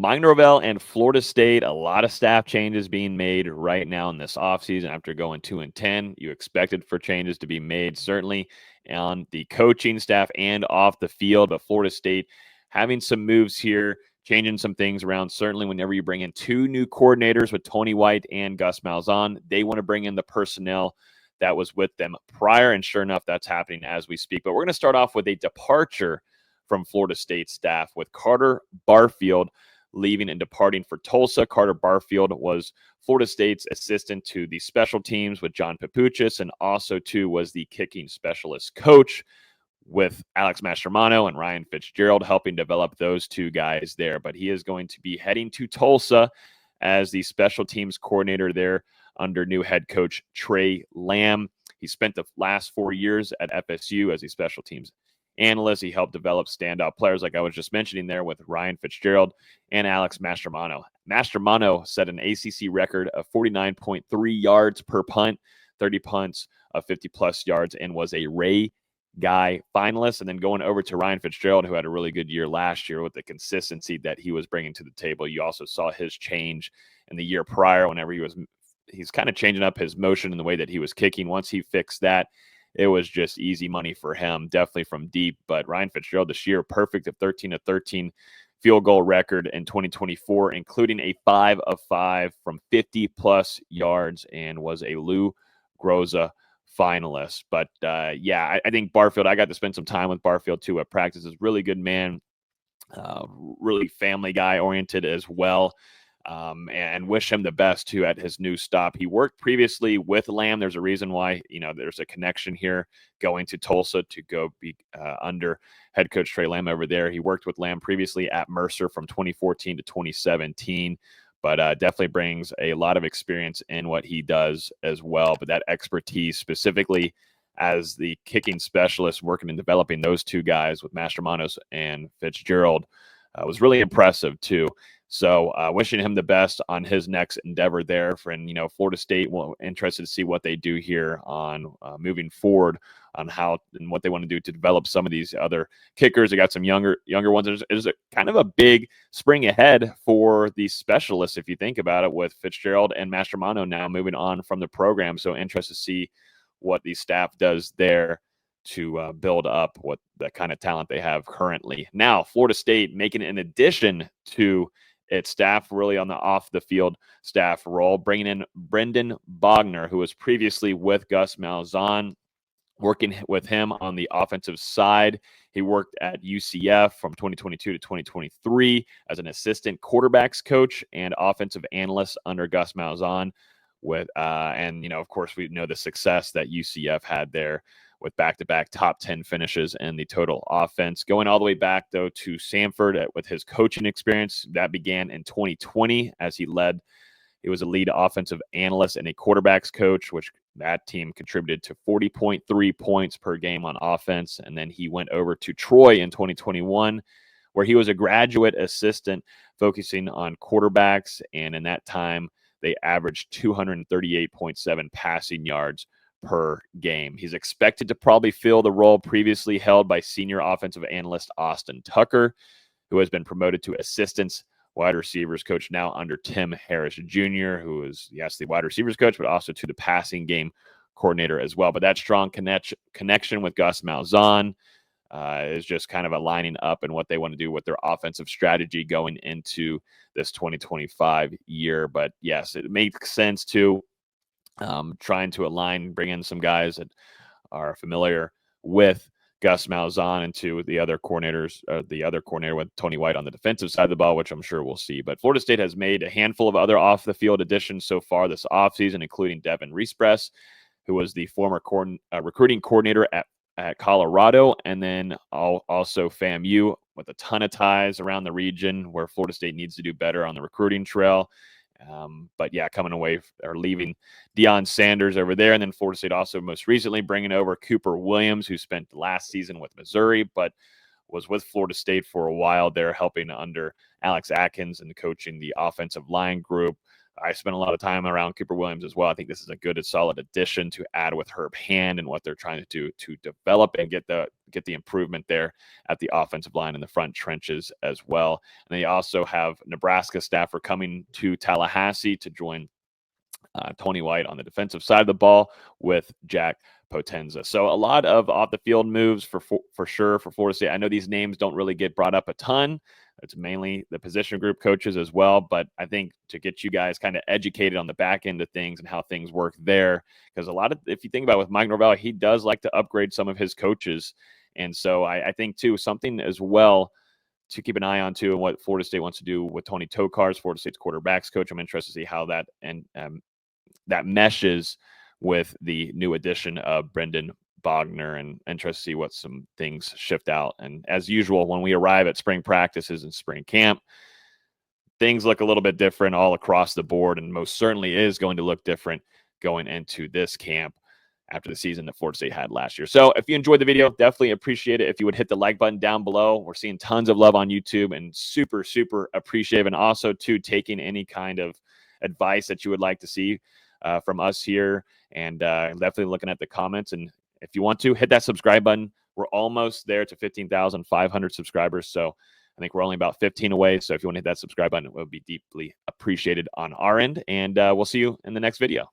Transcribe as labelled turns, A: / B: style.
A: Mike Norvell and Florida State, a lot of staff changes being made right now in this offseason after going 2-10. You expected for changes to be made, certainly on the coaching staff and off the field, but Florida State having some moves here, changing some things around. Certainly whenever you bring in two new coordinators with Tony White and Gus Malzahn, they want to bring in the personnel that was with them prior, and sure enough, that's happening as we speak. But we're going to start off with a departure from Florida State staff with Carter Barfield leaving and departing for Tulsa. Carter Barfield was Florida State's assistant to the special teams with John Papuchis, and also, too, was the kicking specialist coach with Alex Mastromano and Ryan Fitzgerald, helping develop those two guys there. But he is going to be heading to Tulsa as the special teams coordinator there under new head coach Trey Lamb. He spent the last 4 years at FSU as a special teams analyst. He helped develop standout players like I was just mentioning there with Ryan Fitzgerald and Alex Mastromano. Mastromano set an ACC record of 49.3 yards per punt, 30 punts of 50-plus yards, and was a Ray Guy finalist. And then going over to Ryan Fitzgerald, who had a really good year last year with the consistency that he was bringing to the table. You also saw his change in the year prior whenever he's kind of changing up his motion in the way that he was kicking. Once he fixed that, it was just easy money for him, definitely from deep. But Ryan Fitzgerald this year, perfect of 13-13 field goal record in 2024, including a 5 of 5 from 50-plus yards, and was a Lou Groza finalist. But, I think Barfield, I got to spend some time with Barfield, too, at practices. Really good man, really family guy-oriented as well. And wish him the best, too, at his new stop. He worked previously with Lamb. There's a reason why, there's a connection here going to Tulsa to go be under head coach Trey Lamb over there. He worked with Lamb previously at Mercer from 2014 to 2017, but definitely brings a lot of experience in what he does as well. But that expertise specifically as the kicking specialist, working and developing those two guys with Mastromanos and Fitzgerald was really impressive, too. So wishing him the best on his next endeavor there. Florida State, interested to see what they do here on moving forward on how and what they want to do to develop some of these other kickers. They got some younger ones. There's a kind of a big spring ahead for the specialists, if you think about it, with Fitzgerald and Mastromano now moving on from the program. So interested to see what the staff does there to build up what the kind of talent they have currently. Now, Florida State making an addition to its staff, really on the off-the-field staff role, bringing in Brendan Bogner, who was previously with Gus Malzahn, working with him on the offensive side. He worked at UCF from 2022 to 2023 as an assistant quarterbacks coach and offensive analyst under Gus Malzahn. Of course, we know the success that UCF had there with back-to-back top 10 finishes in the total offense. Going all the way back, though, to Samford with his coaching experience. That began in 2020 as he was a lead offensive analyst and a quarterbacks coach, which that team contributed to 40.3 points per game on offense. And then he went over to Troy in 2021, where he was a graduate assistant focusing on quarterbacks. And in that time, they averaged 238.7 passing yards per game. He's expected to probably fill the role previously held by senior offensive analyst Austin Tucker, who has been promoted to assistant wide receivers coach now under Tim Harris Jr., who is, yes, the wide receivers coach, but also to the passing game coordinator as well. But that strong connection with Gus Malzahn is just kind of aligning up in what they want to do with their offensive strategy going into this 2025 year. But yes, it makes sense to trying to bring in some guys that are familiar with Gus Malzahn and to the other coordinators, the other coordinator with Tony White on the defensive side of the ball, which I'm sure we'll see. But Florida State has made a handful of other off-the-field additions so far this offseason, including Devin Riespress, who was the former recruiting coordinator at Colorado, and then also FAMU with a ton of ties around the region where Florida State needs to do better on the recruiting trail. But coming away or leaving Deion Sanders over there. And then Florida State also most recently bringing over Cooper Williams, who spent last season with Missouri, but was with Florida State for a while there, helping under Alex Atkins and coaching the offensive line group. I spent a lot of time around Cooper Williams as well. I think this is a good and solid addition to add with Herb Hand and what they're trying to do to develop and get the improvement there at the offensive line in the front trenches as well. And they also have Nebraska staffer coming to Tallahassee to join Tony White on the defensive side of the ball with Jack Potenza. So a lot of off the field moves for sure for Florida State. I know these names don't really get brought up a ton. It's mainly the position group coaches as well. But I think to get you guys kind of educated on the back end of things and how things work there, because a lot of, if you think about it, with Mike Norvell, he does like to upgrade some of his coaches. And so I think too, something as well to keep an eye on too, and what Florida State wants to do with Tony Tokarz, Florida State's quarterbacks coach. I'm interested to see how that that meshes with the new addition of Brendan Bogner, and interested to see what some things shift out. And as usual, when we arrive at spring practices and spring camp, things look a little bit different all across the board, and most certainly is going to look different going into this camp after the season that Florida State had last year. So if you enjoyed the video, definitely appreciate it if you would hit the like button down below. We're seeing tons of love on YouTube, and super, super appreciative. And also, too, taking any kind of advice that you would like to see from us here, and definitely looking at the comments. And if you want to, hit that subscribe button. We're almost there to 15,500 subscribers. So I think we're only about 15 away. So if you want to hit that subscribe button, it would be deeply appreciated on our end. And we'll see you in the next video.